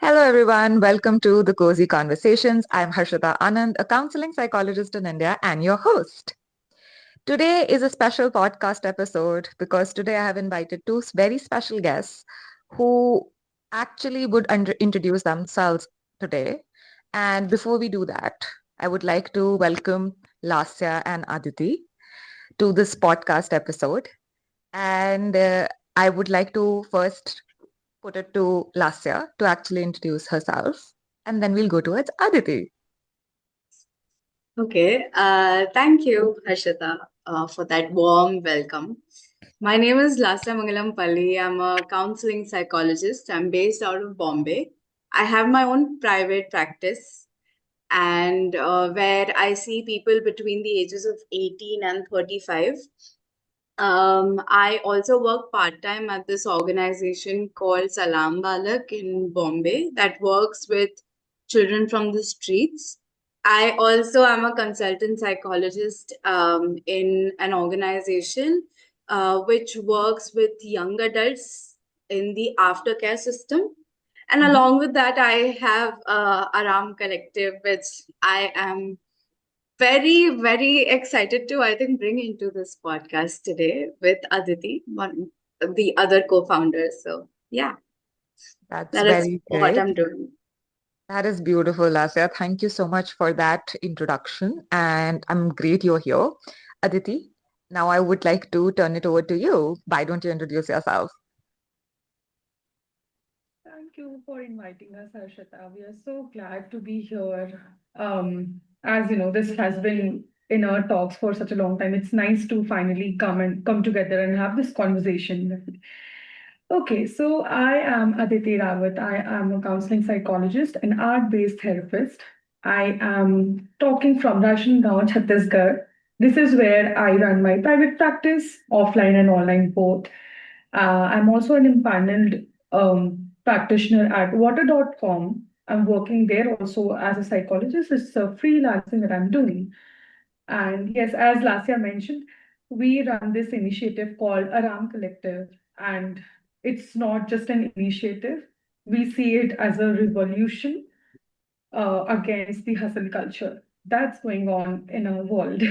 Hello, everyone. Welcome to the Cozy Conversations. I'm Harshita Anand, a counseling psychologist in India and your host. Today is a special podcast episode because today I have invited two very special guests who actually would introduce themselves today. And before we do that, I would like to welcome Lasya and Aditi to this podcast episode. And I would like to first put it to Lasya to actually introduce herself, and then we'll go towards Aditi. Okay, thank you, Harshita, for that warm welcome. My name is Lasya Mangalampalli. I'm a counseling psychologist. I'm based out of Bombay. I have my own private practice and where I see people between the ages of 18 and 35. I also work part time at this organization called Salam Balak in Bombay that works with children from the streets. I also am a consultant psychologist in an organization which works with young adults in the aftercare system. And Mhm. along with that, I have Aaram Collective, which I am very excited to, I think, bring into this podcast today with Aditi, one the other co-founder. So yeah, That's that is very what great. I'm doing. That is beautiful, Lasya. Thank you so much for that introduction, and I'm great you're here. Aditi, now I would like to turn it over to you. Why don't you introduce yourself? Thank you for inviting us, Harshita. We are so glad to be here. As you know, this has been in our talks for such a long time. It's nice to finally come together and have this conversation. Okay, so I am Aditi Rawat. I am a counseling psychologist and art-based therapist. I am talking from Rashangaon, Chhattisgarh. This is where I run my private practice, offline and online both. I'm also an empaneled practitioner at water.com. I'm working there also as a psychologist. It's a freelancing that I'm doing. And yes, as Lasya mentioned, we run this initiative called Aaram Collective. And it's not just an initiative, we see it as a revolution against the hustle culture that's going on in our world.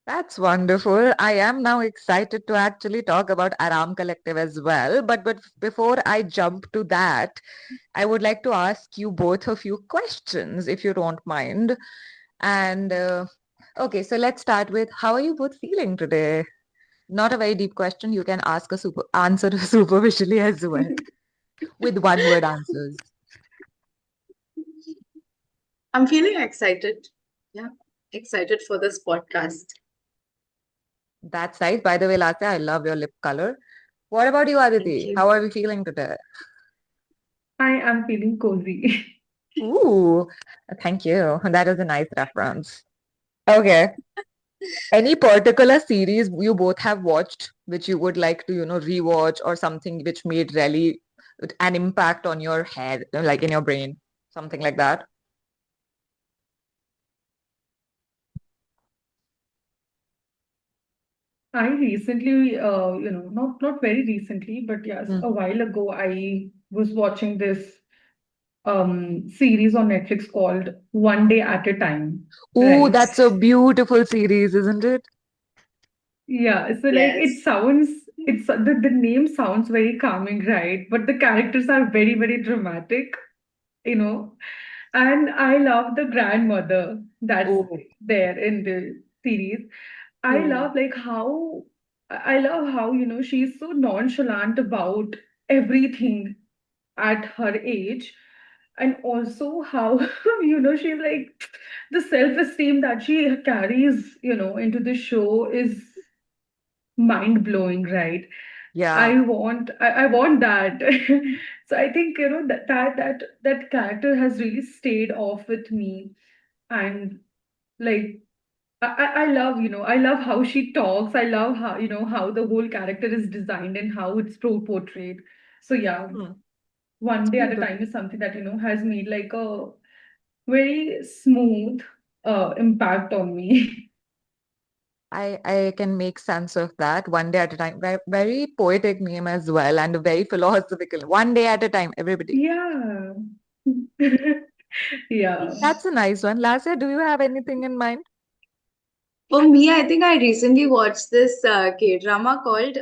That's wonderful. I am now excited to actually talk about Aram Collective as well. But before I jump to that, I would like to ask you both a few questions, if you don't mind. And okay, so let's start with how are you both feeling today? Not a very deep question. You can ask a super answer superficially as well with one word answers. I'm feeling excited. Yeah, excited for this podcast. That's nice. By the way, Latha, I love your lip color. What about you, Thank Aditi? you. How are we feeling today? I am feeling cozy. Ooh, thank you. That is a nice reference. Okay. Any particular series you both have watched which you would like to, rewatch or something which made really an impact on your head, like in your brain, something like that? I recently, not very recently, but yes, Mm. a while ago, I was watching this series on Netflix called One Day at a Time, Ooh, right? that's a beautiful series, isn't it? Yeah, so like it Yes. sounds, the name sounds very calming, right? But the characters are very dramatic, you know. And I love the grandmother that's Oh, there in the series. I Hmm. love like how I love how, she's so nonchalant about everything at her age, and also how she's like the self-esteem that she carries into the show is mind blowing, right? yeah. I want that. So I think that character has really stayed off with me. And like I love, I love how she talks. I love how, how the whole character is designed and how it's portrayed. So yeah, Hmm. one It's day at a time beautiful. is something that, has made like a very smooth impact on me. I can make sense of that. One day at a time. Very poetic name as well, and very philosophical. One day at a time, everybody. Yeah. Yeah. That's a nice one. Lasya, do you have anything in mind? For me, I think I recently watched this K-drama called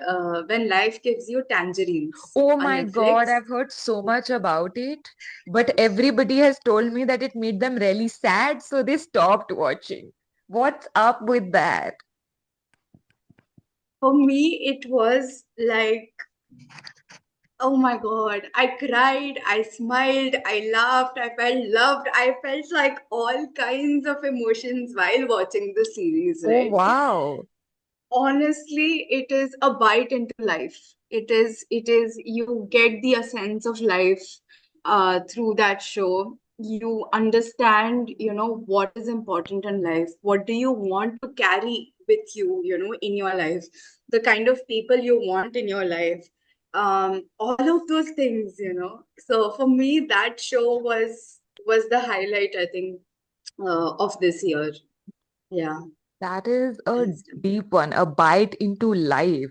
When Life Gives You Tangerines Oh on my God, Netflix. I've heard so much about it, but everybody has told me that it made them really sad, so they stopped watching. What's up with that? For me, it was like, oh my God, I cried, I smiled, I laughed, I felt loved, I felt like all kinds of emotions while watching the series, Oh right? wow. Honestly, it is a bite into life. It is you get the essence of life through that show. You understand, what is important in life. What do you want to carry with you, in your life? The kind of people you want in your life. All of those things, So for me, that show was the highlight, I think, of this year. Yeah. That is a That's deep one, a bite into life.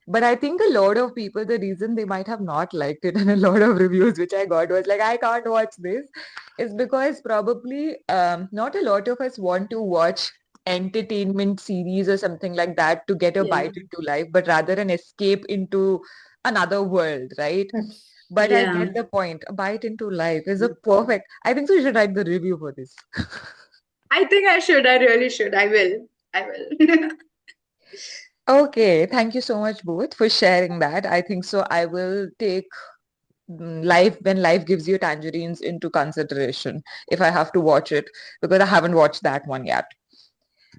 But I think a lot of people, the reason they might have not liked it, and a lot of reviews which I got was like, I can't watch this, is because probably not a lot of us want to watch entertainment series or something like that to get a yeah. bite into life, but rather an escape into another world, right? That's But I Yeah. get the point. A bite into life is a perfect. I think so. You should write the review for this. I think I should. I really should. I will. I will. Okay, thank you so much both for sharing that. I think so. I will take life when life gives you tangerines into consideration if I have to watch it because I haven't watched that one yet.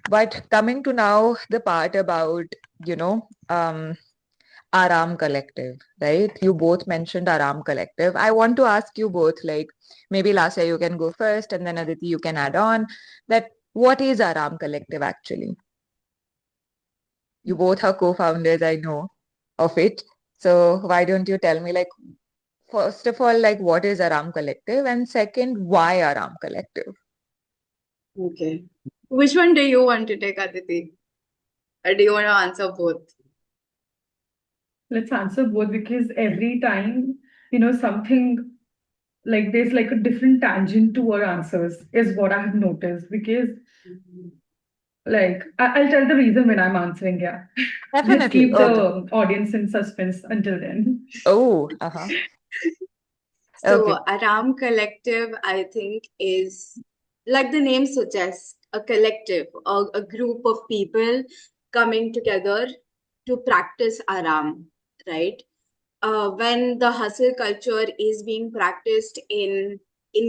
But coming to now the part about, you know, Aaram Collective, right? You both mentioned Aaram Collective. I want to ask you both, like maybe Lasya you can go first and then Aditi you can add on that what is Aaram Collective actually? You both are co-founders, I know of it. So why don't you tell me like first of all, like what is Aaram Collective? And second, why Aaram Collective? Okay. Which one do you want to take, Aditi? Or do you want to answer both? Let's answer both because every time, something like there's like a different tangent to our answers is what I have noticed because like I'll tell the reason when I'm answering, yeah. Let's Definitely. keep Okay. the audience in suspense until then. Oh, uh-huh. Okay. So, Aram Collective, I think, is like the name suggests, a collective, a group of people coming together to practice Aram, right? When the hustle culture is being practiced in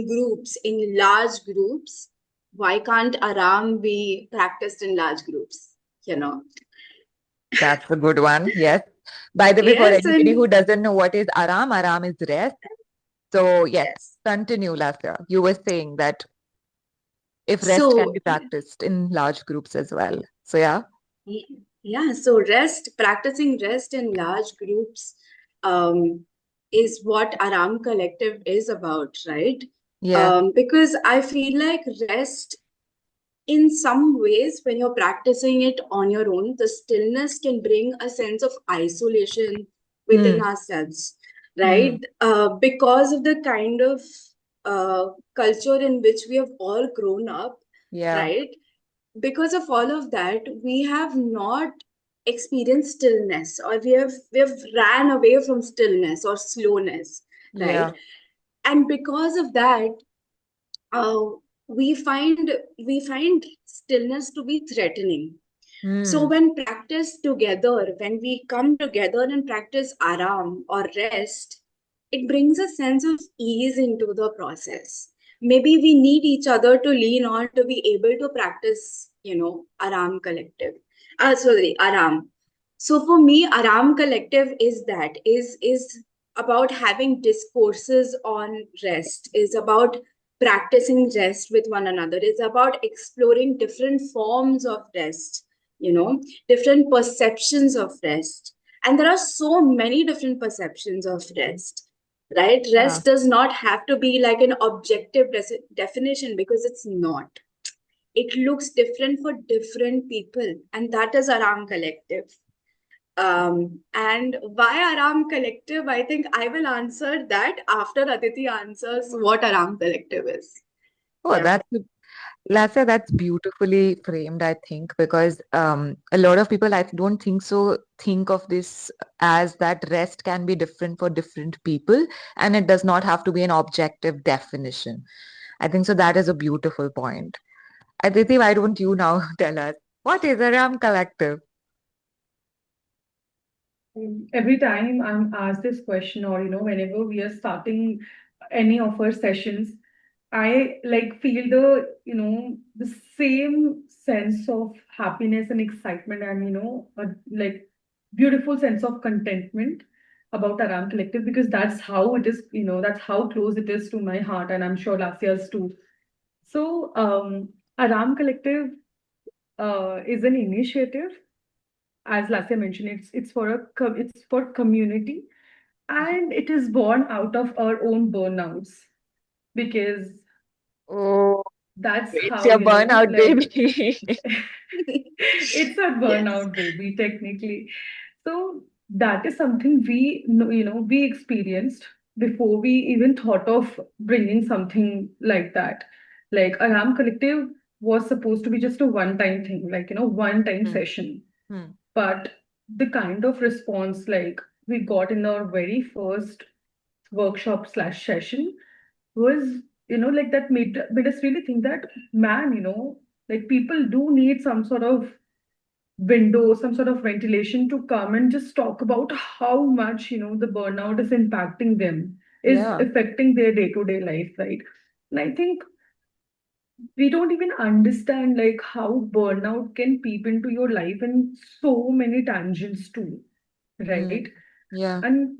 groups, in large groups, why can't Aram be practiced in large groups? You know? That's a good one. Yes. By the way, for Yes, anybody and who doesn't know what is Aram, Aram is rest. So yes, yes. continue, Lasya. You were saying that if rest can So be practiced in large groups as well. So yeah. yeah, so practicing rest in large groups um, is what Aram Collective is about, right? Yeah. Because I feel like rest, in some ways, when you're practicing it on your own, the stillness can bring a sense of isolation Hmm. within ourselves, Hmm. right? Because of the kind of culture in which we have all grown up, Yeah. right? Because of all of that, we have not experienced stillness, or we have ran away from stillness or slowness, right? Yeah. And because of that, uh, we find we find stillness to be threatening. So Hmm. when practiced together, when we come together and practice aram or rest, it brings a sense of ease into the process. Maybe we need each other to lean on to be able to practice, aram collective. Sorry, aram. So for me, aram collective is about having discourses on rest, is about practicing rest with one another, is about exploring different forms of rest, different perceptions of rest. And there are so many different perceptions of rest, right? Yeah. Rest does not have to be like an objective definition, because it's not. it looks different for different people, and that is Aaram Collective. And why Aaram Collective? I think I will answer that after Aditi answers what Aaram Collective is. Oh, Yeah. Lasya, that's beautifully framed, I think, because a lot of people, I don't think so, think of this as that rest can be different for different people, and it does not have to be an objective definition. I think so. That is a beautiful point. Aditi, why don't you now tell us what is a Ram Collective? Every time I'm asked this question, or whenever we are starting any of our sessions, I like feel the same sense of happiness and excitement, and a like beautiful sense of contentment about Aram Collective, because that's how it is, that's how close it is to my heart, and I'm sure Lasya's too. So, Aram Collective is an initiative, as Lasya mentioned. It's for community, and it is born out of our own burnouts, because Oh, that's it's how your burnout, like baby. it's a Yes. burnout baby technically. So that is something we experienced before we even thought of bringing something like that. Like Aram Collective was supposed to be just a one time thing, like one time Hmm, session. hmm. But the kind of response like we got in our very first workshop slash session was, like that made us really think that, man, like people do need some sort of window, some sort of ventilation to come and just talk about how much, the burnout is impacting them, is Yeah. affecting their day-to-day life, right? And I think we don't even understand like how burnout can peep into your life in so many tangents too, right? Mm, yeah. And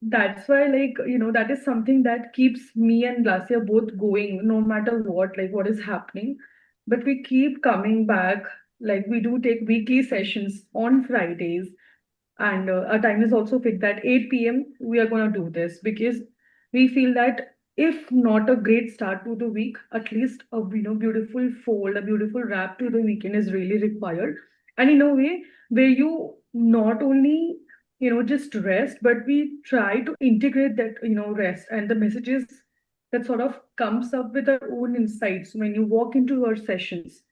that's why, like, that is something that keeps me and Lasya both going, no matter what, like what is happening. But we keep coming back. Like, we do take weekly sessions on Fridays, and our time is also fixed that 8 p.m. we are going to do this, because we feel that if not a great start to the week, at least a beautiful fold, a beautiful wrap to the weekend is really required. And in a way where you not only just rest, but we try to integrate that rest and the messages that sort of comes up with our own insights when you walk into our sessions.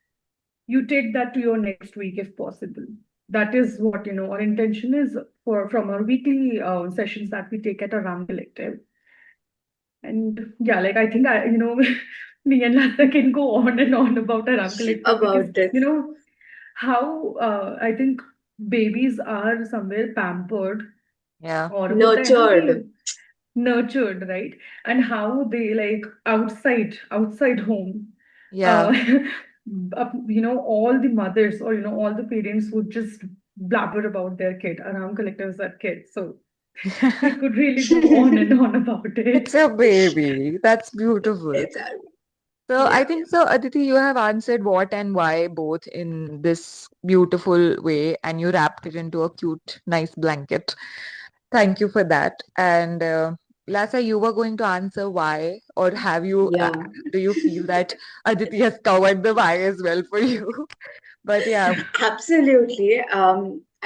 You take that to your next week if possible. That is what our intention is for from our weekly sessions that we take at our Ram Collective. And yeah, like I think me and Lata can go on and on about our Ram Collective, because About it. how I think babies are somewhere pampered, Yeah. or hota hai na ki Nurtured. nurtured, right? And how they like outside home, Yeah. uh, all the mothers, or all the parents would just blabber about their kid. Aram Collectives that kid, so we could really go on and on about it. It's a baby. That's beautiful. It's our, So I yeah. think so, Aditi, you have answered what and why both in this beautiful way, and you wrapped it into a cute, nice blanket. Thank you for that. And Lasa, you were going to answer why, or Yeah. do you feel that Aditi has covered the why as well for you? But yeah, Absolutely.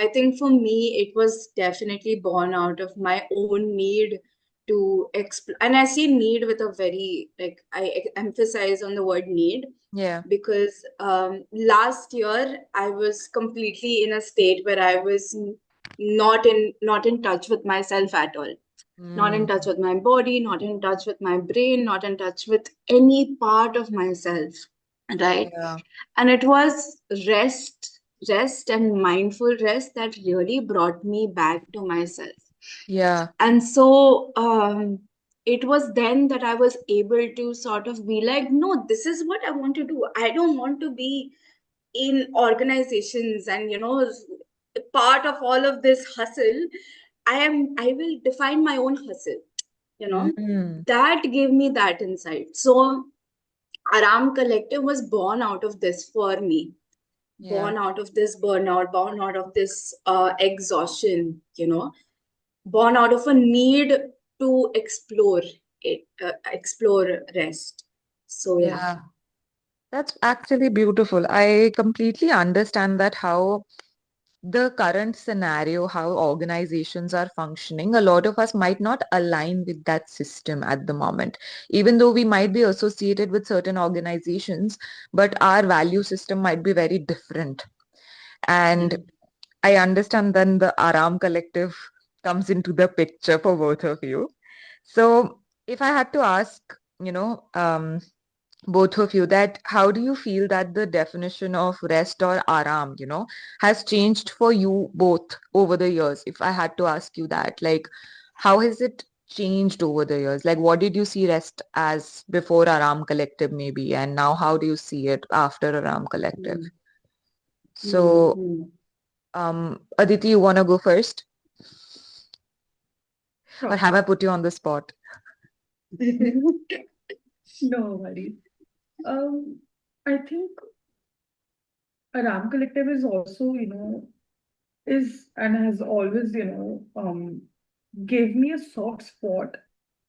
I think for me, it was definitely born out of my own need to explore. And I see need with a very, like, emphasize on the word need, yeah. because last year I was completely in a state where I was not in touch with myself at all. Not in Mm, touch with my body, not in touch with my brain, not in touch with any part of myself. Right? yeah. And it was rest and mindful rest that really brought me back to myself. Yeah. And so it was then that I was able to sort of be like, no, this is what I want to do. I don't want to be in organizations and part of all of this hustle. I will define my own hustle, you know. Mm, That gave me that insight. So Aram Collective was born out of this for me, yeah. born out of this burnout, born out of this exhaustion, born out of a need to explore it, explore rest. So, yeah. Yeah. That's actually beautiful. I completely understand that how the current scenario, how organizations are functioning, a lot of us might not align with that system at the moment. Even though we might be associated with certain organizations, but our value system might be very different. And Mm. I understand then the Aaram Collective comes into the picture for both of you. So if I had to ask, you know, both of you, that how do you feel that the definition of rest or aram, has changed for you both over the years? If I had to ask you that, like, how has it changed over the years? Like, what did you see rest as before Aram Collective, maybe, and now how do you see it after Aram Collective? Mm. So, Aditi, you want to go first, or Sure. have I put you on the spot? Mm. No worries. Um, I think Aram Collective is also, is and has always, gave me a soft spot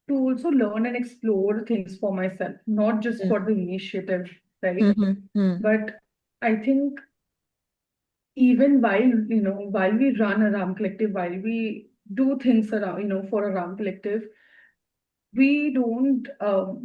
to also learn and explore things for myself, not just for the initiative, right? Mm-hmm. But I think even while we run a Ram Collective, while we do things around, for a Ram Collective, we don't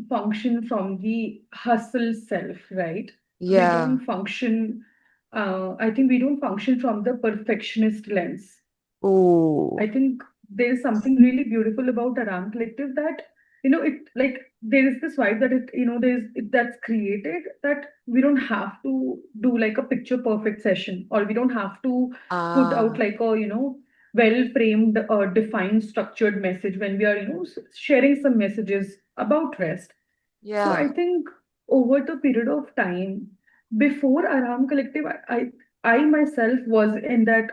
function from the hustle self, right? We Yeah. don't function, I think we don't function from the perfectionist lens. I Oh. think there's something really beautiful about Aram Collective that, it like there is this vibe that that's created that we don't have to do like a picture perfect session, or we don't have to put out Ah. like a, well framed, defined, structured message when we are, sharing some messages about rest. So Yeah. I think over the period of time before Aram Collective, I myself was in that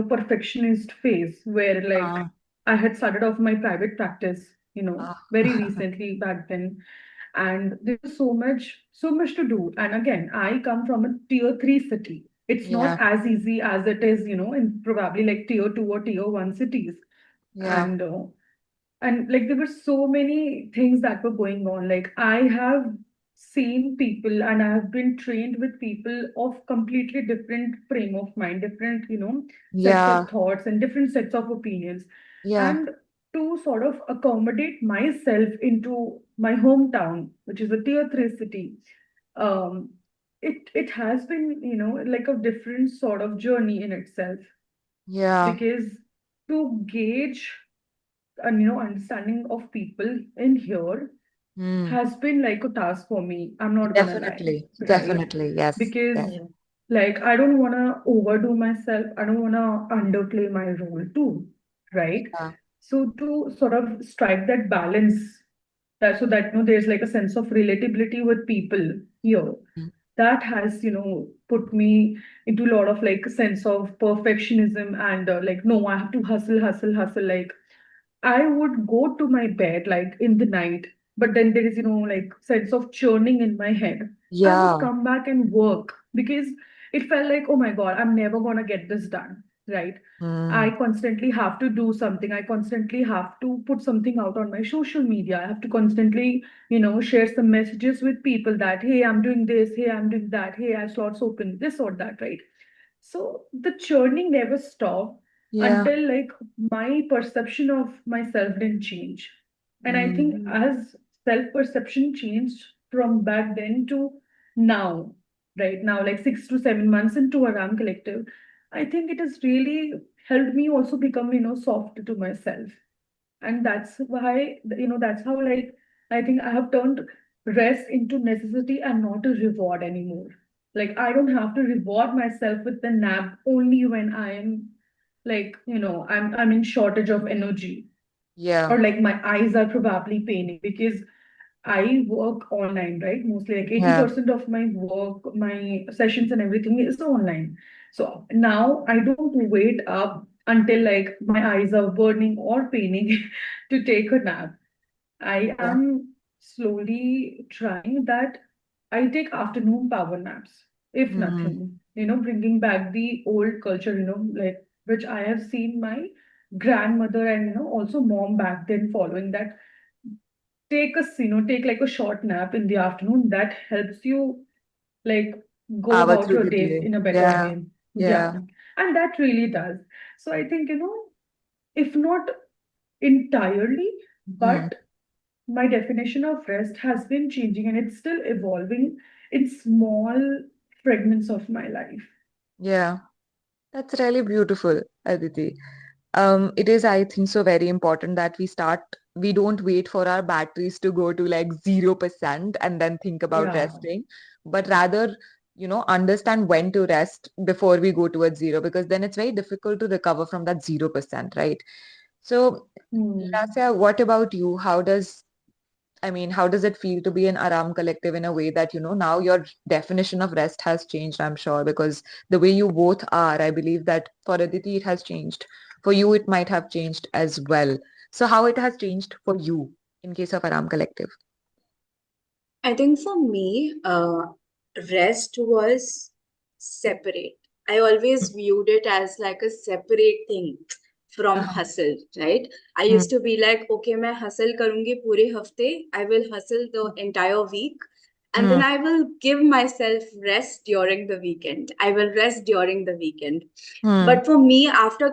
perfectionist phase where like Ah. I had started off my private practice, Ah. very recently back then. And there was so much to do. And again, I come from a tier three city. It's Yeah. not as easy as it is, in probably like tier two or tier one cities. Yeah. And like there were so many things that were going on. Like I have seen people and I have been trained with people of completely different frame of mind, different, sets Yeah. of thoughts and different sets of opinions. Yeah. And to sort of accommodate myself into my hometown, which is a tier three city, um, it has been, like a different sort of journey in itself. Yeah. Because to gauge and understanding of people in here Hmm. has been like a task for me. I'm not gonna lie, Definitely. right? Definitely. Yes. Because Yes. Yeah. like I don't wanna overdo myself. I don't wanna underplay my role too, right? Yeah. So to sort of strike that balance, that so that there's like a sense of relatability with people here. Mm. That has put me into a lot of like sense of perfectionism and like no, I have to hustle, hustle, hustle. Like I would go to my bed like in the night, but then there is, like sense of churning in my head. I would Yeah. come back and work because it felt like, oh my God, I'm never gonna get this done, right? I Hmm. constantly have to do something. I constantly have to put something out on my social media. I have to constantly, share some messages with people that, hey, I'm doing this, hey, I'm doing that, hey, I slots open, this or that, right? So the churning never stopped Yeah. until like my perception of myself didn't change. And I think Hmm. Mm. as self-perception changed from back then to now, right now, like 6 to 7 months into a RAM collective, I think it has really helped me also become, soft to myself. And that's why, that's how like I think I have turned rest into necessity and not a reward anymore. Like I don't have to reward myself with the nap only when I am like, I'm in shortage of energy, Yeah. or like my eyes are probably paining because I work online, right? Mostly like Yeah. 80% of my work, my sessions and everything is online. So now I don't wait up until like my eyes are burning or paining to take a nap. I Yeah. am slowly trying that I take afternoon power naps, if Hmm. nothing, bringing back the old culture, like which I have seen my grandmother and, also mom back then following that take like a short nap in the afternoon that helps you. like go Power about through your the day day. in a better Yeah. way. Yeah. Yeah, and that really does. So I think, if not entirely, Hmm. but my definition of rest has been changing and it's still evolving in small fragments of my life. Yeah. That's really beautiful, Aditi. It is, I think, so very important that we don't wait for our batteries to go to like 0% and then think about Yeah. resting, but rather, understand when to rest before we go towards zero, because then it's very difficult to recover from that 0%, right? So, Hmm. Lasya, what about you? How does it feel to be an Aaram Collective in a way that, now your definition of rest has changed, I'm sure, because the way you both are, I believe that for Aditi it has changed. For you, it might have changed as well. So how it has changed for you in case of Aaram Collective? I think for me, rest was separate. I always viewed it as like a separate thing from Uh-huh. hustle, right? I Hmm. used to be like, okay, मैं hustle करूँगी पूरे हफ्ते. I will hustle the entire week, and then Hmm. I will give myself rest during the weekend. I will rest during the weekend. Hmm. But for me, after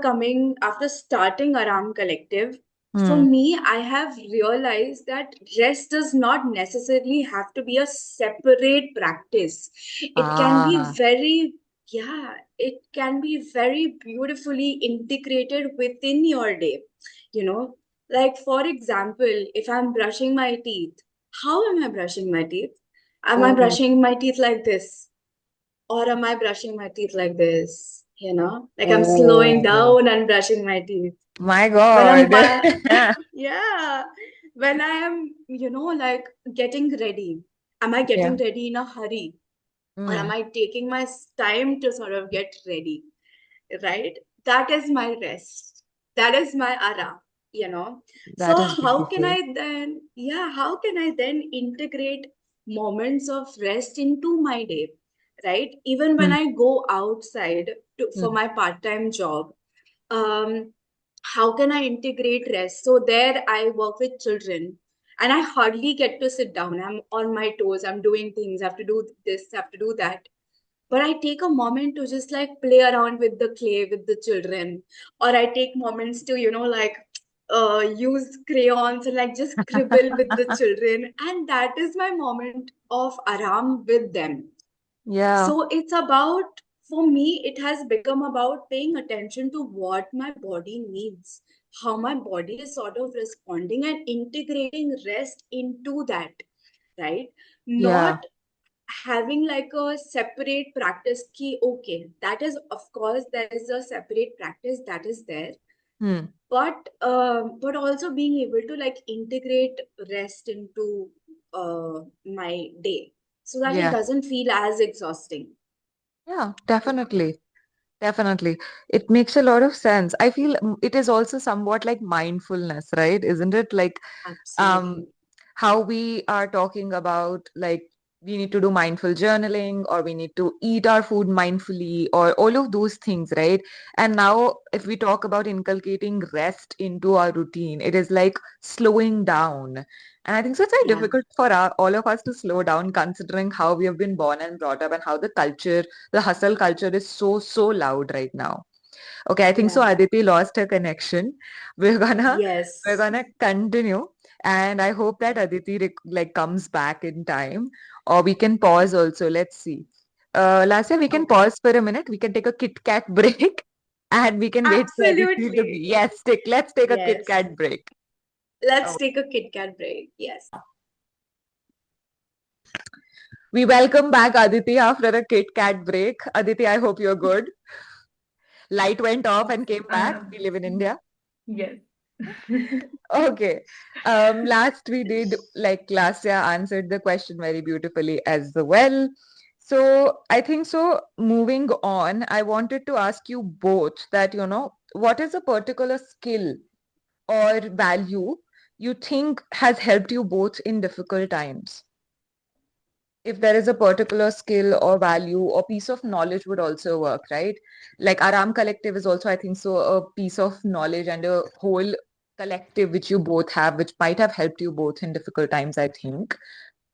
starting Aram Collective, for Hmm. me, I have realized that rest does not necessarily have to be a separate practice. It can be Ah, it can be very beautifully integrated within your day. You know, like for example, if I'm brushing my teeth, how am I brushing my teeth? Am I oh, brushing my teeth like this? Or am I brushing my teeth like this? Like I'm slowing oh, down and brushing my teeth. my When I'm, God. yeah, when I am, like getting ready, am I Yeah. getting ready in a hurry? Or am Hmm. I taking my time to sort of get ready? Right? That is my rest. That is my ara. That So is beautiful. how can I then integrate moments of rest into my day? Right? Even when Hmm. I go outside for Hmm. my part-time job, um, how can I integrate rest? So there I work with children and I hardly get to sit down. I'm on my toes, I'm doing things, I have to do this, I have to do that, but I take a moment to just like play around with the clay with the children, or I take moments to like use crayons and like just scribble with the children, and that is my moment of aram with them. Yeah. So it's about, for me it has become about paying attention to what my body needs, how my body is sort of responding, and integrating rest into that, right? Yeah. Not having like a separate practice key. Okay, that is, of course there is a separate practice that is there, Hmm. but also being able to like integrate rest into my day so that it Yeah. doesn't feel as exhausting. Yeah, definitely. Definitely. It makes a lot of sense. I feel it is also somewhat like mindfulness, right? Isn't it? Like um Absolutely. how we are talking about like we need to do mindful journaling or we need to eat our food mindfully or all of those things, right? And now if we talk about inculcating rest into our routine, it is like slowing down. And I think so it's very Yeah, difficult for all of us to slow down considering how we have been born and brought up and how the hustle culture is so, so loud right now. Okay, I think so yeah. Aditi lost her connection. We're gonna we're Yes. gonna continue and I hope that Aditi like comes back in time or we can pause also. Let's see. Lasya, we can Okay. pause for a minute. We can take a Kit Kat break and we can wait for Aditi to be. Absolutely. Yes, let's take a Kit Yes. Kat break. Let's Oh. take a Kit Kat break. Yes. We welcome back Aditi after a Kit Kat break. Aditi, I hope you're good. Light went off Yes, and came I back. We am. live in India. Yes. Okay. Last we did like Lasya answered the question very beautifully as well. So I think so moving on, I wanted to ask you both that, what is a particular skill or value you think has helped you both in difficult times? If there is a particular skill or value or piece of knowledge would also work, right? Like Aram Collective is also, I think so, a piece of knowledge and a whole collective which you both have, which might have helped you both in difficult times, I think.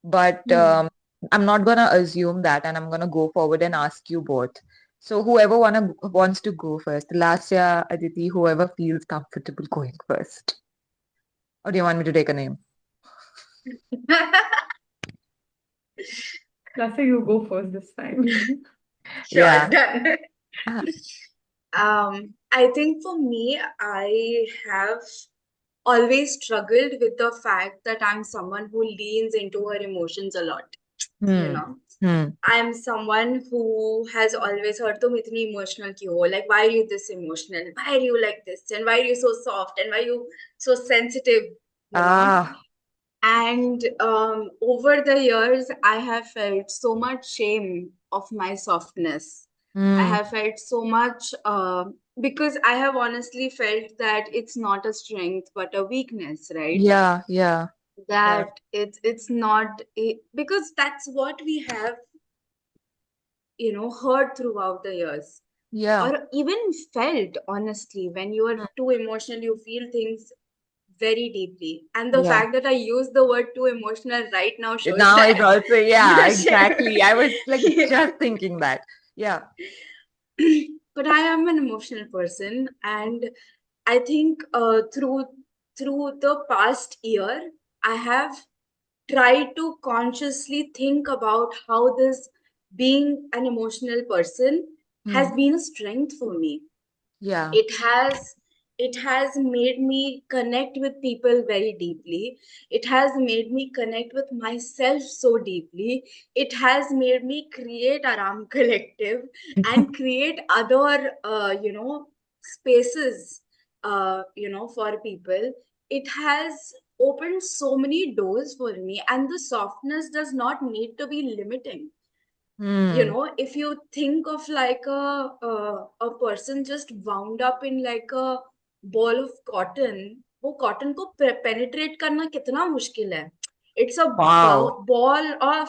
But Hmm. I'm not gonna assume that, and I'm gonna go forward and ask you both. So whoever wants to go first, Lasya, Aditi, whoever feels comfortable going first. Or do you want me to take a name? Lasya, you go first this time. Sure, Yeah. done. Ah, I think for me, I have always struggled with the fact that I'm someone who leans into her emotions a lot. You hmm. know, Hmm. I'm someone who has always heard तुम इतनी emotional क्यों हो? Like, why are you this emotional? Why are you like this? And why are you so soft? And why are you so sensitive? You know? Ah. And over the years, I have felt so much shame of my softness. I Hmm. have felt so much because I have honestly felt that it's not a strength but a weakness, right? Yeah. Yeah. Yeah. That it's not because that's what we have, heard throughout the years, Yeah. or even felt honestly. When you are Hmm. too emotional, you feel things very deeply, and the Yeah. fact that I use the word too emotional right now shows Now it's that. also, yeah, The exactly. I was like shame. just thinking that. Yeah. But I am an emotional person, and I think through the past year, I have tried to consciously think about how this being an emotional person has Hmm. been a strength for me. Yeah. It has it has made me connect with people very deeply. It has made me connect with myself so deeply. It has made me create Aram Collective and create other spaces for people. It has opened so many doors for me, and the softness does not need to be limiting. Hmm. If you think of like a person just wound up in like a ball of cotton, वो cotton को penetrate करना कितना मुश्किल है. It's a Wow. ball of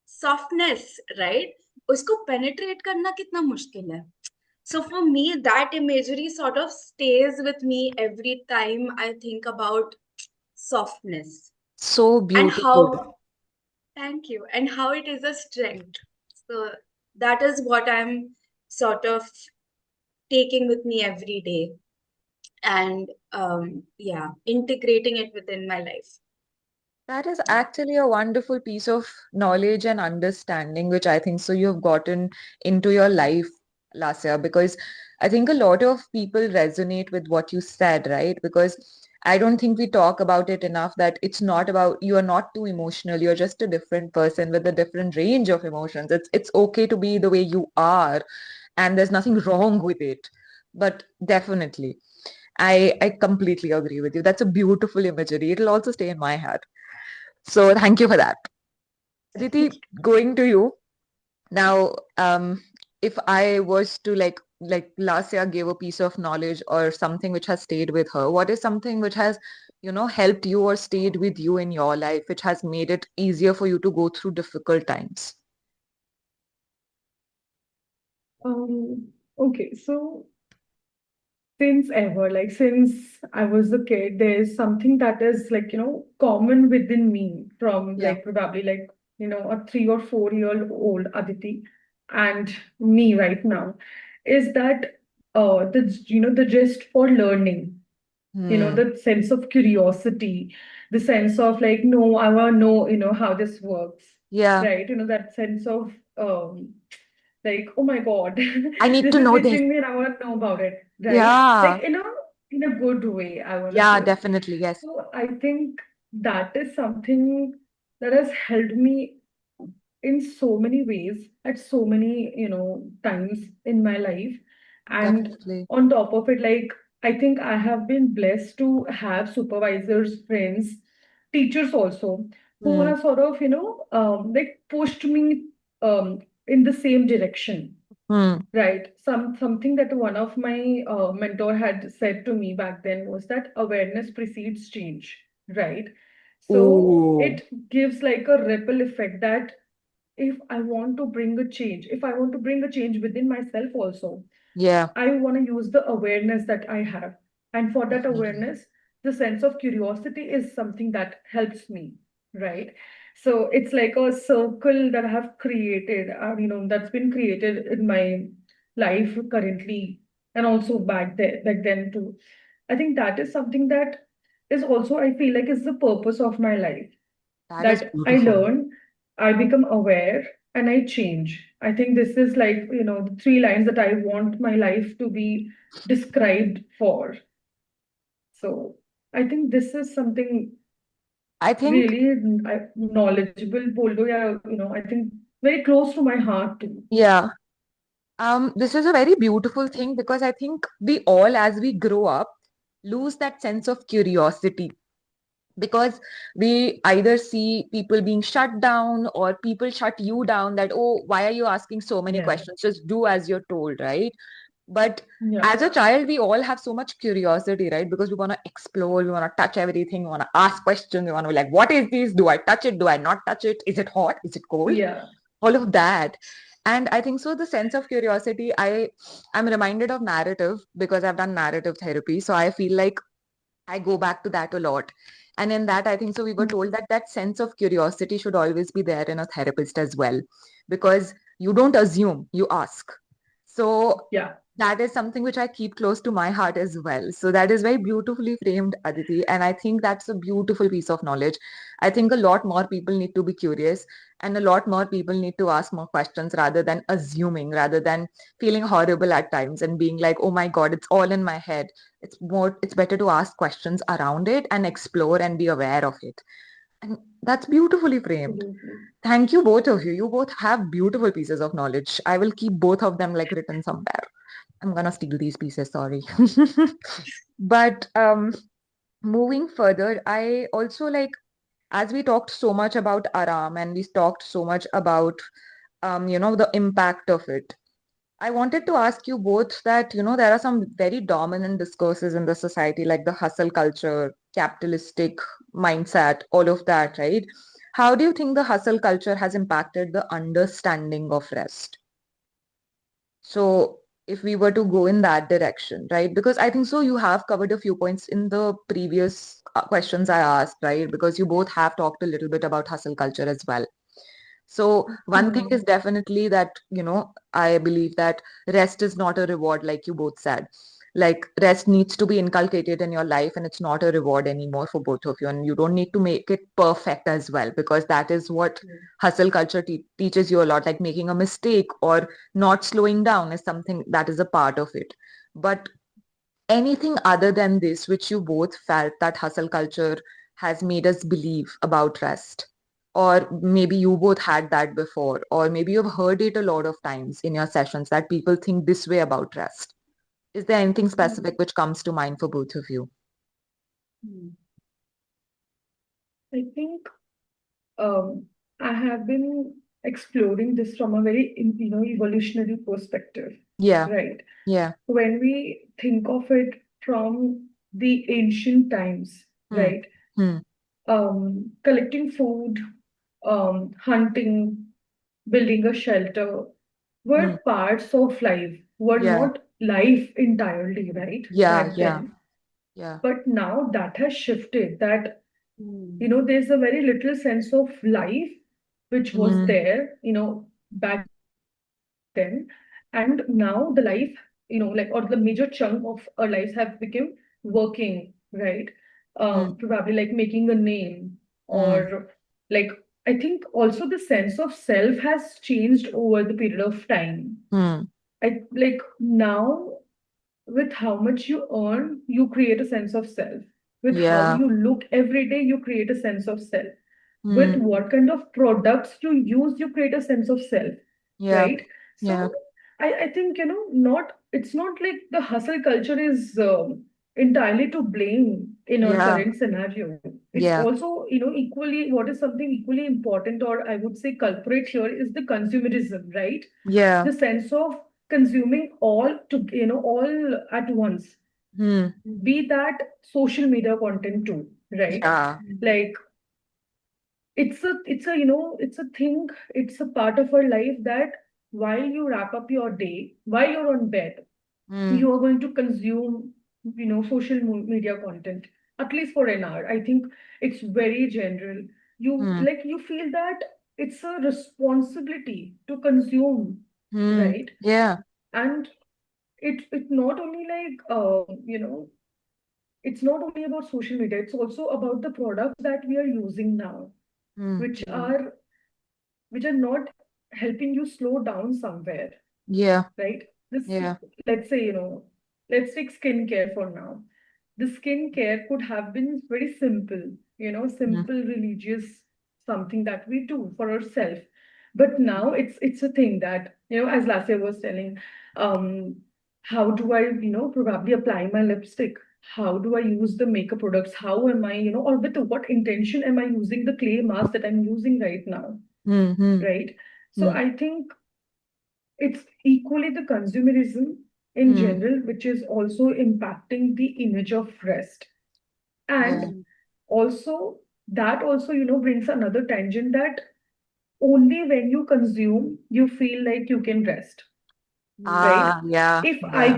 softness, right? उसको penetrate करना कितना मुश्किल है. So for me, that imagery sort of stays with me every time I think about softness, So and beautiful. how. Thank you. And how it is a strength. So that is what I'm sort of taking with me every day, and yeah, integrating it within my life. That is actually a wonderful piece of knowledge and understanding, which I think so you've gotten into your life, Lasya, because I think a lot of people resonate with what you said, right? Because I don't think we talk about it enough that it's not about you are not too emotional. You're just a different person with a different range of emotions. It's okay to be the way you are, and there's nothing wrong with it. But definitely, I completely agree with you. That's a beautiful imagery. It'll also stay in my head. So thank you for that. Aditi, going to you now. If I was to like last year gave a piece of knowledge or something which has stayed with her, what is something which has, helped you or stayed with you in your life, which has made it easier for you to go through difficult times? Okay, so since ever, like since I was a kid, there's something that is like, common within me from Yeah. like probably like, a 3 or 4 year old Aditi and me right now is that the gist for learning, Hmm. the sense of curiosity, the sense of like, no, I want to know, how this works, Yeah. right? That sense of like, oh my God, I need this to is know this. itching me and I want to know about it, right? Like Yeah. in a good way, I want to Yeah, say. definitely. Yes. So I think that is something that has helped me in so many ways at so many times in my life. And Definitely. on top of it, like I think I have been blessed to have supervisors, friends, teachers also, who Hmm. have sort of like pushed me in the same direction. Hmm. Right. Something that one of my mentor had said to me back then was that awareness precedes change. Right. So Ooh. it gives like a ripple effect that if I want to bring a change, if I want to bring a change within myself also, Yeah. I want to use the awareness that I have. And for that Definitely. awareness, the sense of curiosity is something that helps me. Right. So it's like a circle that I have created, that's been created in my life currently, and also back then too. I think that is something that is also, I feel like, is the purpose of my life. That is That I beautiful. learn, I become aware, and I change. I think this is like, the three lines that I want my life to be described for. So I think this is something I think, really knowledgeable, boldo, yeah, I think very close to my heart too. yeah. This is a very beautiful thing because I think we all, as we grow up, lose that sense of curiosity because we either see people being shut down or people shut you down that, oh, why are you asking so many Yeah, questions? Just do as you're told, right? But yeah, as a child, we all have so much curiosity, right? Because we want to explore, we want to touch everything, we want to ask questions, we want to be like, what is this? Do I touch it? Do I not touch it? Is it hot? Is it cold? yeah. All of that. And I think so the sense of curiosity, I'm reminded of narrative because I've done narrative therapy. So I feel like I go back to that a lot. And in that, I think so we were told that that sense of curiosity should always be there in a therapist as well, because you don't assume, you ask. So Yeah. that is something which I keep close to my heart as well. So that is very beautifully framed, Aditi. And I think that's a beautiful piece of knowledge. I think a lot more people need to be curious and a lot more people need to ask more questions rather than assuming, rather than feeling horrible at times and being like, oh my God, it's all in my head. It's better to ask questions around it and explore and be aware of it. And that's beautifully framed. Absolutely. Thank you, both of you. You both have beautiful pieces of knowledge. I will keep both of them like written somewhere. I'm gonna steal these pieces, sorry. But moving further, I also like, as we talked so much about Aram and we talked so much about the impact of it. I wanted to ask you both that, there are some very dominant discourses in the society, like the hustle culture, capitalistic mindset, all of that, right? How do you think the hustle culture has impacted the understanding of rest? So, if we were to go in that direction, right? Because I think so, you have covered a few points in the previous questions I asked, right? Because you both have talked a little bit about hustle culture as well. So one thing is Hmm. definitely that, I believe that rest is not a reward, like you both said. Like rest needs to be inculcated in your life and it's not a reward anymore for both of you. And you don't need to make it perfect as well, because that is what hustle culture teaches you a lot. Like making a mistake or not slowing down is something that is a part of it. But anything other than this, which you both felt that hustle culture has made us believe about rest? Or maybe you both had that before, or maybe you've heard it a lot of times in your sessions that people think this way about rest. Is there anything Hmm. specific which comes to mind for both of you? Hmm. I think um, I have been exploring this from a very, evolutionary perspective, Yeah, right? yeah. When we think of it from the ancient times, Hmm, right? hmm, Collecting food, hunting, building a shelter hmm. were parts of life, were Yeah, not life entirely, right? yeah, Back yeah, then. yeah. But now that has shifted, that, Hmm. there's a very little sense of life which was Hmm, there, back then. And now the life, or the major chunk of our lives have become working, right? hmm, Probably like making a name, hmm, or like, I think also the sense of self has changed over the period of time. hmm. I like now, with how much you earn, you create a sense of self. With how Yeah. you look every day, you create a sense of self. With Hmm. what kind of products you use, you create a sense of self, Yeah. right? Yeah. So I think, not it's not like the hustle culture is entirely to blame in our Yeah. current scenario. It's Yeah. also, equally, what is something equally important, or I would say culprit here, is the consumerism, right? Yeah. The sense of consuming all to, all at once, Hmm. be that social media content too, right? Yeah. Like, it's a thing, it's a part of our life that while you wrap up your day, while you're on bed, Hmm. you are going to consume, social media content, at least for an hour. I think it's very general. You Hmm. like you feel that it's a responsibility to consume, Hmm. right? Yeah. And it not only like it's not only about social media, it's also about the products that we are using now, Hmm. which Mm. are not helping you slow down somewhere, Yeah. right? This, Yeah. let's say, let's take skincare for now. The skincare could have been very simple, Hmm. simple religious something that we do for ourselves. But now it's a thing that, as Lasya was telling, um, how do I, probably apply my lipstick? How do I use the makeup products? How am I, or with what intention am I using the clay mask that I'm using right now? Hmm. Hmm. Right. So Hmm. I think it's equally the consumerism in Hmm. general, which is also impacting the image of rest. Yeah. And also, that also, brings another tangent that only when you consume, you feel like you can rest, right? Ah, yeah. Yeah.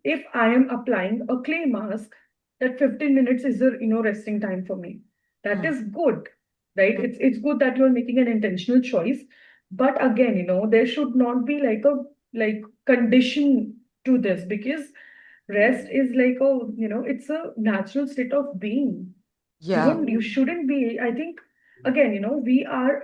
If I am applying a clay mask, that 15 minutes is a, resting time for me. That Hmm. is good, right? Hmm. It's good that you're making an intentional choice. But again, there should not be like a like condition to this, because rest is like a, it's a natural state of being. Yeah. You shouldn't be, I think, again, we are,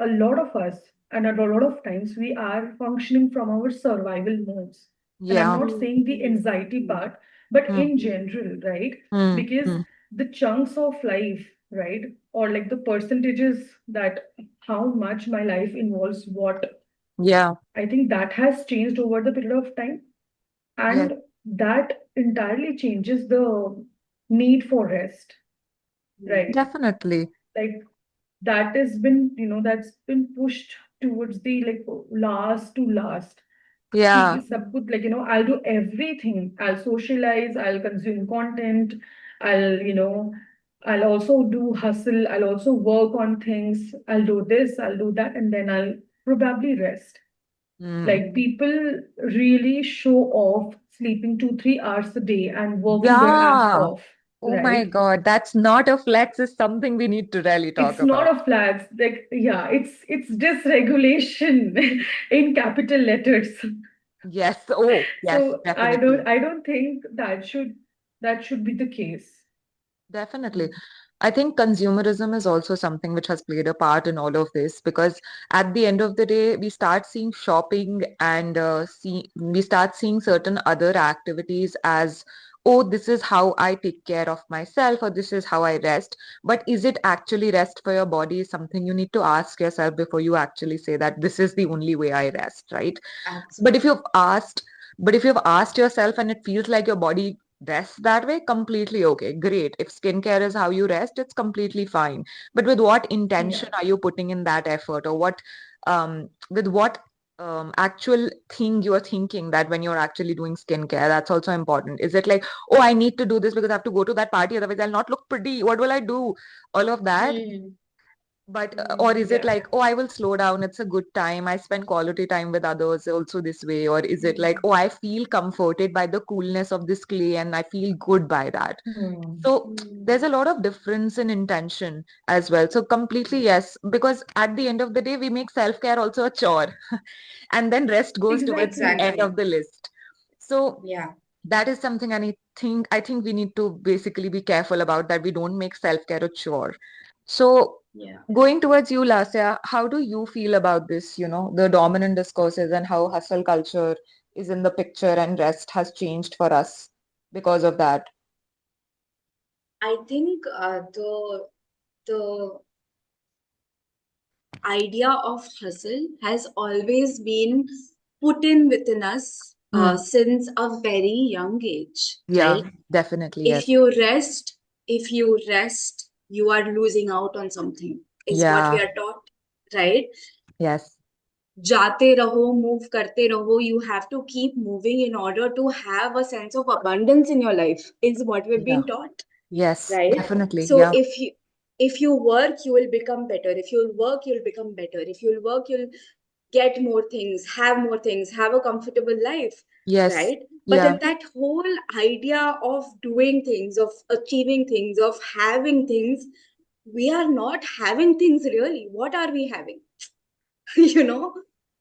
a lot of us, and a lot of times we are functioning from our survival modes. And I'm Yeah. not saying the anxiety part, but Hmm. in general, right? Hmm. Because Hmm. the chunks of life, right? Or like the percentages that how much my life involves what, Yeah. I think that has changed over the period of time. Yeah. And that entirely changes the need for rest, right? Definitely. Like that has been, that's been pushed towards the like last to last. Yeah. कि सब कुछ, like, I'll do everything. I'll socialize, I'll consume content, I'll, I'll also do hustle, I'll also work on things, I'll do this, I'll do that, and then I'll probably rest. Hmm. Like people really show off sleeping 2, 3 hours a day and working their ass Yeah. off, Oh my right? God. That's not a flex, is something we need to really talk It's not about. a flag. Like, yeah, it's dysregulation in capital letters. Yes. Oh, yes, So definitely. I don't think that should be the case. Definitely. I think consumerism is also something which has played a part in all of this because at the end of the day, we start seeing shopping and we start seeing certain other activities as, oh, this is how I take care of myself or this is how I rest. But is it actually rest for your body is something you need to ask yourself before you actually say that this is the only way I rest, right? But if Absolutely. you've asked, but if you've asked yourself and it feels like your body rests that way, completely okay, great. If skincare is how you rest, it's completely fine. But with what intention Yeah. are you putting in that effort, or with what actual thing you are thinking that when you're actually doing skincare, that's also important. Is it like, oh, I need to do this because I have to go to that party, otherwise I'll not look pretty. What will I do? All of that. Hmm. But or Hmm. is it Yeah. like, oh, I will slow down. It's a good time. I spend quality time with others also this way. Or is it like, Hmm. oh, I feel comforted by the coolness of this clay and I feel good by that. Hmm. So Hmm. there's a lot of difference in intention as well. So completely yes, because at the end of the day, we make self-care also a chore, and then rest goes towards the Exactly. end of Exactly. the list. So Yeah. that is something I think we need to basically be careful about that we don't make self-care a chore. So Yeah. going towards you, Lasya, how do you feel about this, the dominant discourses and how hustle culture is in the picture and rest has changed for us because of that? I think the idea of hustle has always been put in within us Hmm. since a very young age, Yeah, right? definitely, If yes. you rest, if you rest, you are losing out on something, is what we Yeah, are taught, right? yes. जाते रहो, move करते रहो, you have to keep moving in order to have a sense of abundance in your life, is what we've Yeah, been taught, yes, right? definitely. So Yeah. if you work, you will become better. If you'll work, you'll become better. If you'll work, you'll get more things, have a comfortable life, Yes. right? But Yeah. then that whole idea of doing things, of achieving things, of having things, we are not having things really. What are we having? you know,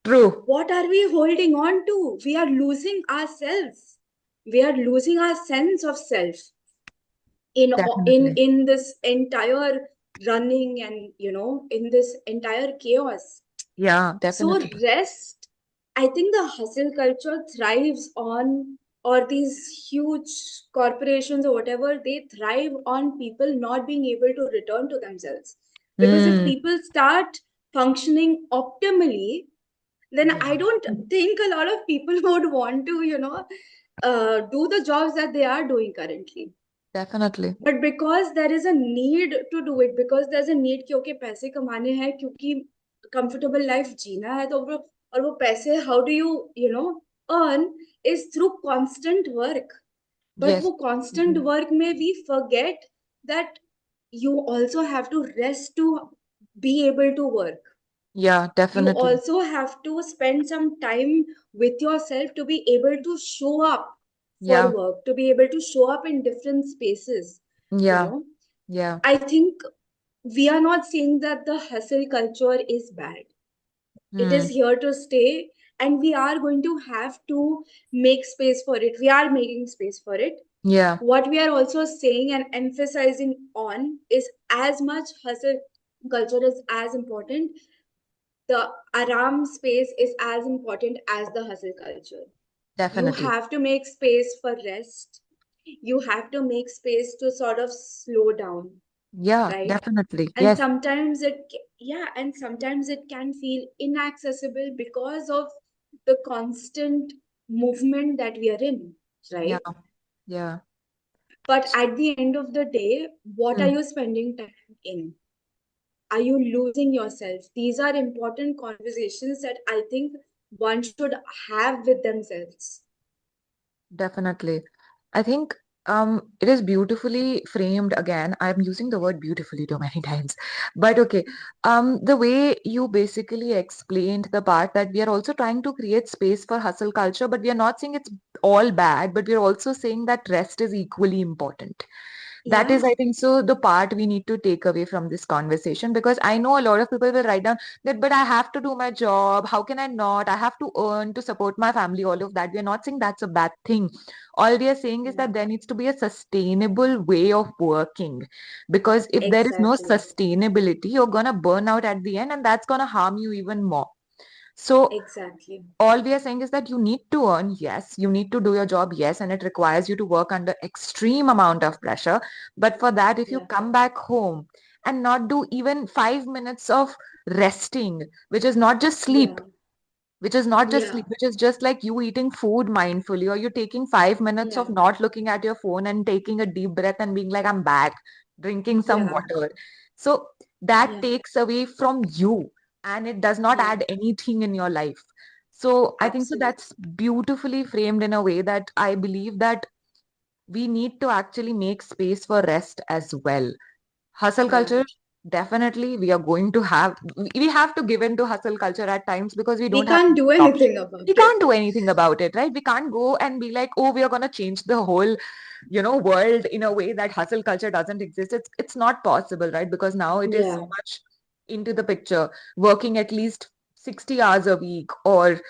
True. what are we holding on to? We are losing ourselves. We are losing our sense of self in Definitely. this entire running and in this entire chaos. Yeah, So definitely. rest, I think the hustle culture thrives on, or these huge corporations or whatever, they thrive on people not being able to return to themselves. Because if Mm, people start functioning optimally, then I yeah, don't think a lot of people would want to, do the jobs that they are doing currently. definitely. But because there is a need to do it, because there's a need कि okay पैसे कमाने हैं क्योंकि comfortable life जीना है, तो वो पैसे how do you earn is through constant work. But Yes. वो constant work में we forget that you also have to rest to be able to work. Yeah, You definitely. also have to spend some time with yourself to be able to show up for Yeah, work, to be able to show up in different spaces, you yeah, know. yeah. I think we are not saying that the hustle culture is bad. It is Mm, here to stay, and we are going to have to make space for it. We are making space for it. yeah, What we are also saying and emphasizing on is as much hustle culture is as important, the Aram space is as important as the hustle culture. You definitely. have to make space for rest. You have to make space to sort of slow down, Yeah, right? definitely. And Yes. sometimes and sometimes it can feel inaccessible because of the constant movement that we are in, Yeah, right? yeah. But at the end of the day, what are Mm, you spending time in? Are you losing yourself? These are important conversations that I think one should have with themselves. definitely. I think it is beautifully framed again. I'm using the word beautifully too many times. But okay. The way you basically explained the part that we are also trying to create space for hustle culture, but we are not saying it's all bad, but we are also saying that rest is equally important. That is, Yeah, I think so, the part we need to take away from this conversation, because I know a lot of people will write down that, but I have to do my job. How can I not? I have to earn to support my family, all of that. We are not saying that's a bad thing. All we are saying is yeah, that there needs to be a sustainable way of working. Because if there is no exactly, sustainability, you're going to burn out at the end, and that's going to harm you even more. So, exactly. all we are saying is that you need to earn, yes, you need to do your job, yes, and it requires you to work under extreme amount of pressure. But for that, if you Yeah, come back home and not do even 5 minutes of resting, which is not just sleep, yeah, which yeah, is just like you eating food mindfully, or you're taking 5 minutes of yeah, not looking at your phone and taking a deep breath and being like, I'm back, drinking some yeah, water. So that yeah, takes away from you, and it does not yeah, add anything in your life. So I think so absolutely. that's beautifully framed in a way that I believe that we need to actually make space for rest as well. Hustle Yeah, culture, definitely we have to give in to hustle culture at times, because we we don't have can't any do option. anything about We it. can't do anything about it, right? We can't go and be like, oh, we are going to change the whole world in a way that hustle culture doesn't exist. It's not possible, right? Because now it is so Yeah. much into the picture, working at least 60 hours a week, or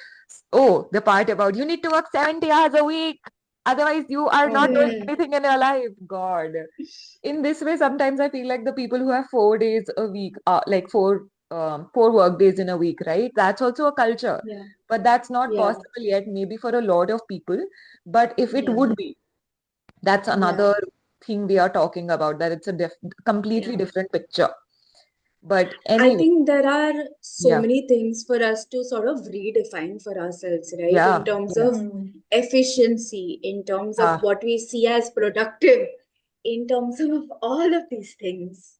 oh, the part about you need to work 70 hours a week, otherwise you are Oh not doing God. Hmm. anything in your life. God, in this way, sometimes I feel like the people who have 4 days a week, like four work days in a week, right? That's also a culture, Yeah, but that's not yeah, possible yet, maybe for a lot of people. But if it yeah, would be, that's yeah, another thing we are talking about, that it's a completely yeah. different picture. But I anyway, think there are so yeah, many things for us to sort of redefine for ourselves, right? In yeah, terms yeah, of Hmm. efficiency, in terms of ah, what we see as productive, in terms of all of these things,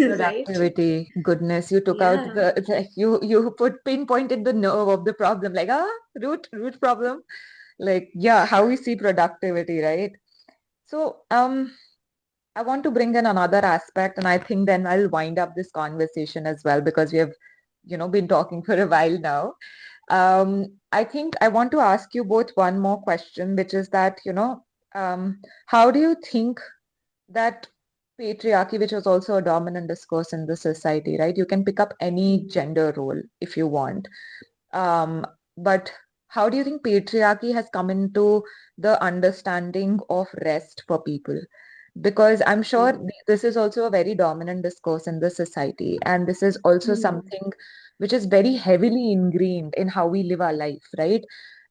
right? productivity, goodness, you took out Yeah, you put pinpointed the nerve of the problem, like root problem, like yeah, how we see productivity, right? So I want to bring in another aspect, and I think then I'll wind up this conversation as well, because we have been talking for a while now. I think I want to ask you both one more question, which is that how do you think that patriarchy, which was also a dominant discourse in the society, right? You can pick up any Mm. gender role if you want. But how do you think patriarchy has come into the understanding of rest for people? Because I'm sure Mm. this is also a very dominant discourse in the society, and this is also Mm. something which is very heavily ingrained in how we live our life, right?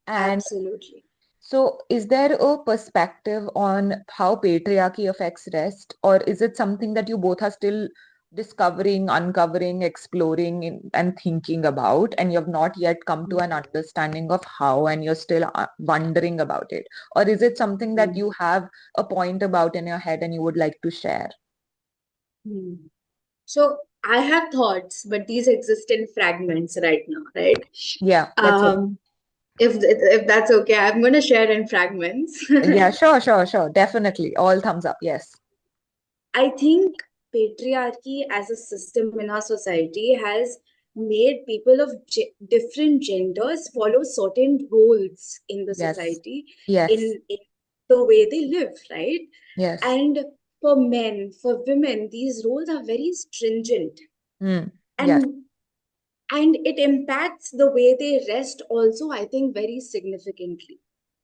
And Absolutely. so, is there a perspective on how patriarchy affects rest, or is it something that you both are still discovering, uncovering, exploring, and thinking about, and you have not yet come to an understanding of how, and you're still wondering about it? Or is it something that Mm. you have a point about in your head and you would like to share? Mm. So I have thoughts, but these exist in fragments right now, right? Yeah, let's hear. Um, if that's okay, I'm going to share in fragments. Yeah, sure, sure, sure. Definitely. All thumbs up. Yes. I think patriarchy as a system in our society has made people of different genders follow certain roles in the Yes. society, Yes. in the way they live, right? Yes. And for men, for women, these roles are very stringent, Mm. Yes. and it impacts the way they rest also, I think, very significantly,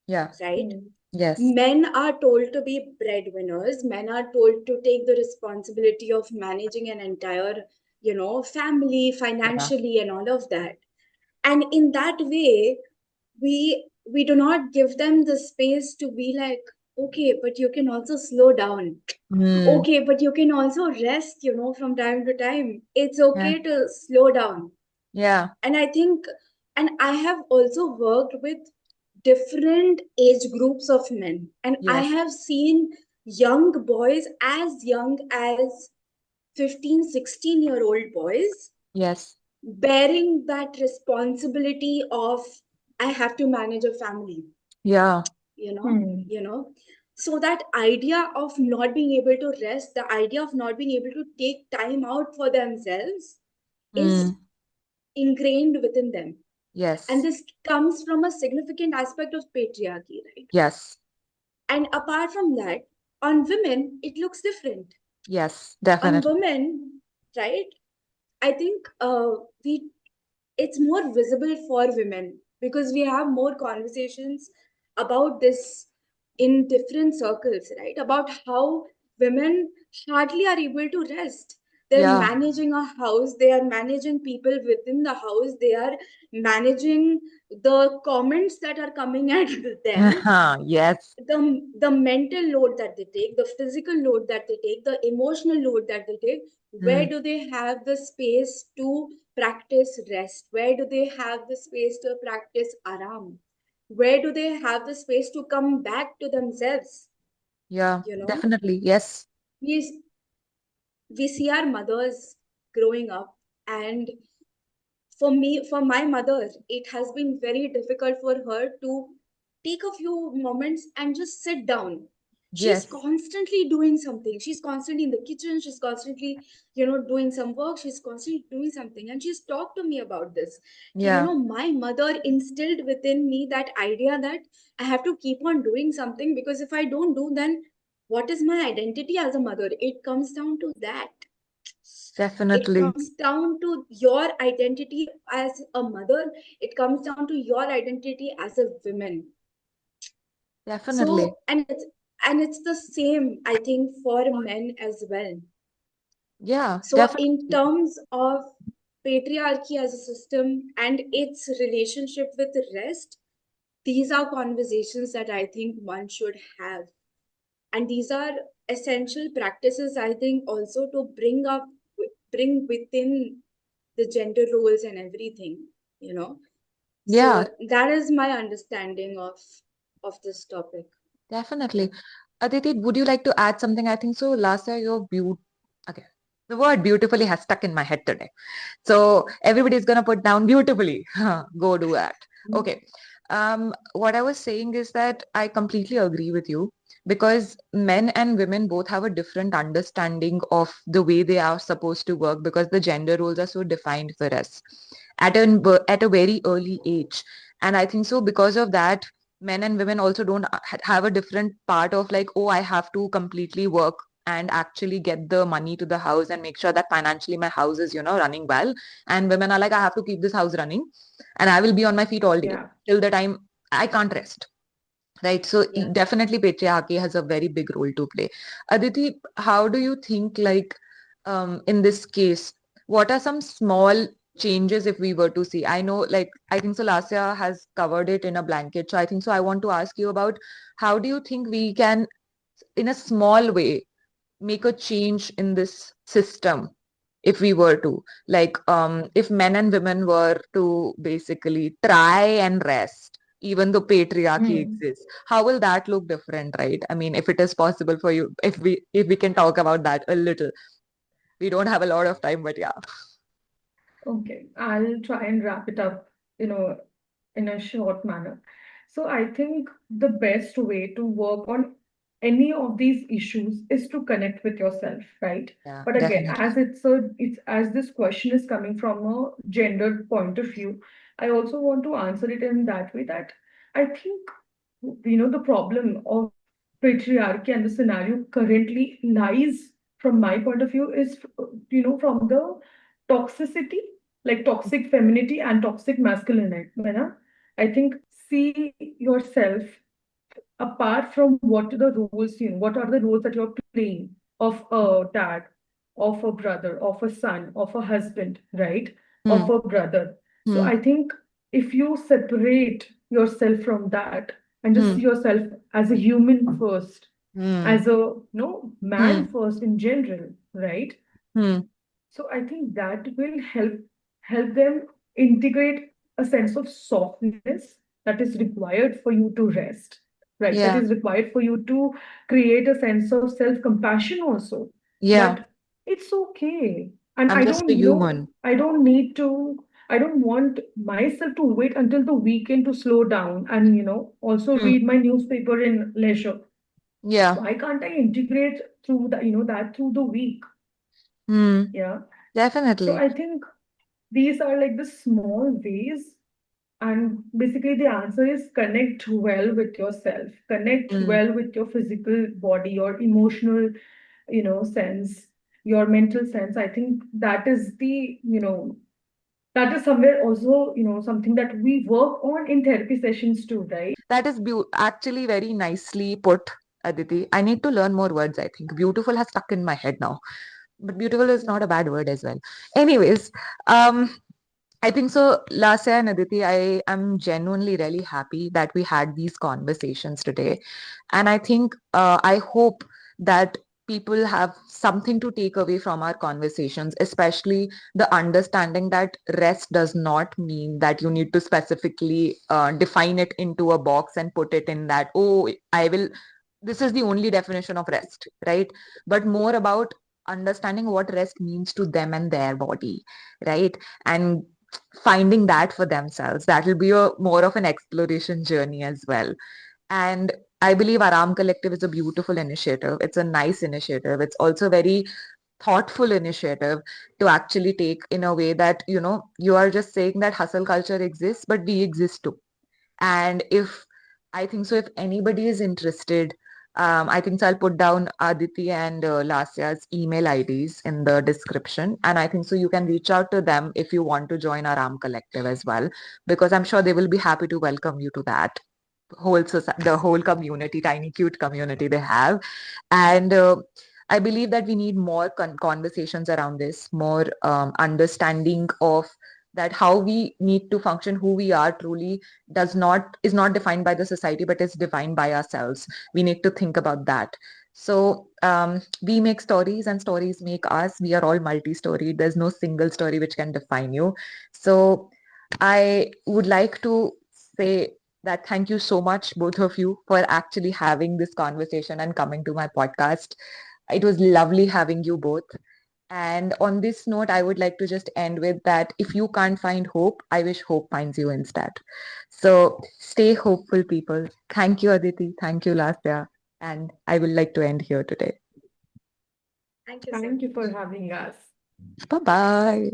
Yeah. right? Yes. Men are told to be breadwinners. Men are told to take the responsibility of managing an entire, family Yeah. financially and all of that. And in that way, we do not give them the space to be like, okay, but you can also slow down. Mm. Okay, but you can also rest, from time to time. It's Yeah. okay to slow down. Yeah. And I think, and I have also worked with different age groups of men, and I Yes. have seen young boys, as young as 15, 16-year-old boys, Yes. bearing that responsibility of, I have to manage a family, Yeah. you know Hmm. you know so that idea of not being able to rest, the idea of not being able to take time out for themselves, is Mm. ingrained within them. And Yes. this comes from a significant aspect of patriarchy, right? Yes. And apart from that, on women, it looks different. Yes. On Definitely. women, right? I think we it's more visible for women because we have more conversations about this in different circles, right? About how women hardly are able to rest. They're Yeah. managing a house, they are managing people within the house, they are managing the comments that are coming at them, Yes. the mental load that they take, the physical load that they take, the emotional load that they take. Where Mm. do they have the space to practice rest? Where do they have the space to practice aram? Where do they have the space to come back to themselves? Yeah. You know, Definitely. Yes. we we see our mothers growing up, and for my mother, it has been very difficult for her to take a few moments and just sit down. She's Yes. constantly doing something. She's constantly in the kitchen. She's constantly, doing some work. She's constantly doing something. And she's talked to me about this. Yeah. My mother instilled within me that idea that I have to keep on doing something, because if I don't do, then what is my identity as a mother? It comes down to that. It Definitely. comes down to your identity as a mother. It comes down to your identity as a woman. Definitely. So, and it's the same, I think, for men as well. Yeah. So in Definitely. terms of patriarchy as a system and its relationship with rest, these are conversations that I think one should have. And these are essential practices, I think, also to bring within the gender roles and everything, you know. Yeah. So that is my understanding of this topic. Definitely. Yeah. Aditi, would you like to add something? I think so. Lasya, you're beautiful. Okay. The word beautifully has stuck in my head today. So everybody's gonna put down beautifully. Go do that. Okay. What I was saying is that I completely agree with you because men and women both have a different understanding of the way they are supposed to work because the gender roles are so defined for us at a very early age. And I think so because of that, men and women also don't have a different part of like, oh, I have to completely work and actually get the money to the house and make sure that financially my house is, running well. And women are like, I have to keep this house running and I will be on my feet all day Yeah. till the time I can't rest. Right. So Yeah. definitely patriarchy has a very big role to play. Aditi, how do you think, like, in this case, what are some small changes if we were to see? I know, like, I think so Lasya has covered it in a blanket. So I think so I want to ask you about how do you think we can, in a small way, make a change in this system if we were to, like, if men and women were to basically try and rest even though patriarchy Hmm. exists, how will that look different? Right, I mean, if it is possible for you, if we can talk about that a little. We don't have a lot of time, but yeah. Okay, I'll try and wrap it up, you know, in a short manner. So I think the best way to work on any of these issues is to connect with yourself, right? Yeah, But again, definitely. it's as this question is coming from a gendered point of view, I also want to answer it in that way that I think the problem of patriarchy and the scenario currently lies, from my point of view, is from the toxicity, like toxic femininity and toxic masculinity. I think see yourself apart from what are the roles, what are the roles that you're playing of a dad, of a brother, of a son, of a husband, right? Of Hmm. a brother. So Hmm. I think if you separate yourself from that and just see Hmm. yourself as a human first, Hmm. as a man Hmm. first in general, right? Hmm. So I think that will help them integrate a sense of softness that is required for you to rest, right? That Yeah. is required for you to create a sense of self-compassion also. Yeah. That it's okay. And I'm I just a don't, human. I don't need to, I don't want myself to wait until the weekend to slow down and, also Hmm. read my newspaper in leisure. Yeah. Why can't I integrate through that through the week? Hmm. Yeah. So Definitely. I think these are like the small ways. And basically, the answer is connect well with yourself, connect Hmm. well with your physical body, your emotional, sense, your mental sense. I think that is that is somewhere also, something that we work on in therapy sessions too, right? That is actually very nicely put, Aditi. I need to learn more words, I think. Beautiful has stuck in my head now. But beautiful is not a bad word as well. Anyways, um, I think so, Lasya and Aditi, I am genuinely really happy that we had these conversations today. And I think, I hope that people have something to take away from our conversations, especially the understanding that rest does not mean that you need to specifically define it into a box and put it in that, oh, this is the only definition of rest, right? But more about understanding what rest means to them and their body, right? And finding that for themselves. That will be a more of an exploration journey as well. And I believe Aaram Collective is a beautiful initiative. It's a nice initiative. It's also very thoughtful initiative to actually take, in a way that, you are just saying that hustle culture exists, but we exist too. And if I think so, if anybody is interested, I think so I'll put down Aditi and Lasya's email IDs in the description. And I think so you can reach out to them if you want to join our Ram Collective as well, because I'm sure they will be happy to welcome you to that the whole community, tiny cute community they have. And I believe that we need more conversations around this, more understanding of that how we need to function, who we are truly is not defined by the society, but is defined by ourselves. We need to think about that. So we make stories and stories make us. We are all multi-storied. There's no single story which can define you. So I would like to say that thank you so much, both of you, for actually having this conversation and coming to my podcast. It was lovely having you both. And on this note, I would like to just end with that if you can't find hope, I wish hope finds you instead. So stay hopeful, people. Thank you, Aditi. Thank you, Lasya. And I would like to end here today. Thank you so Thank you for much. having us. Bye bye.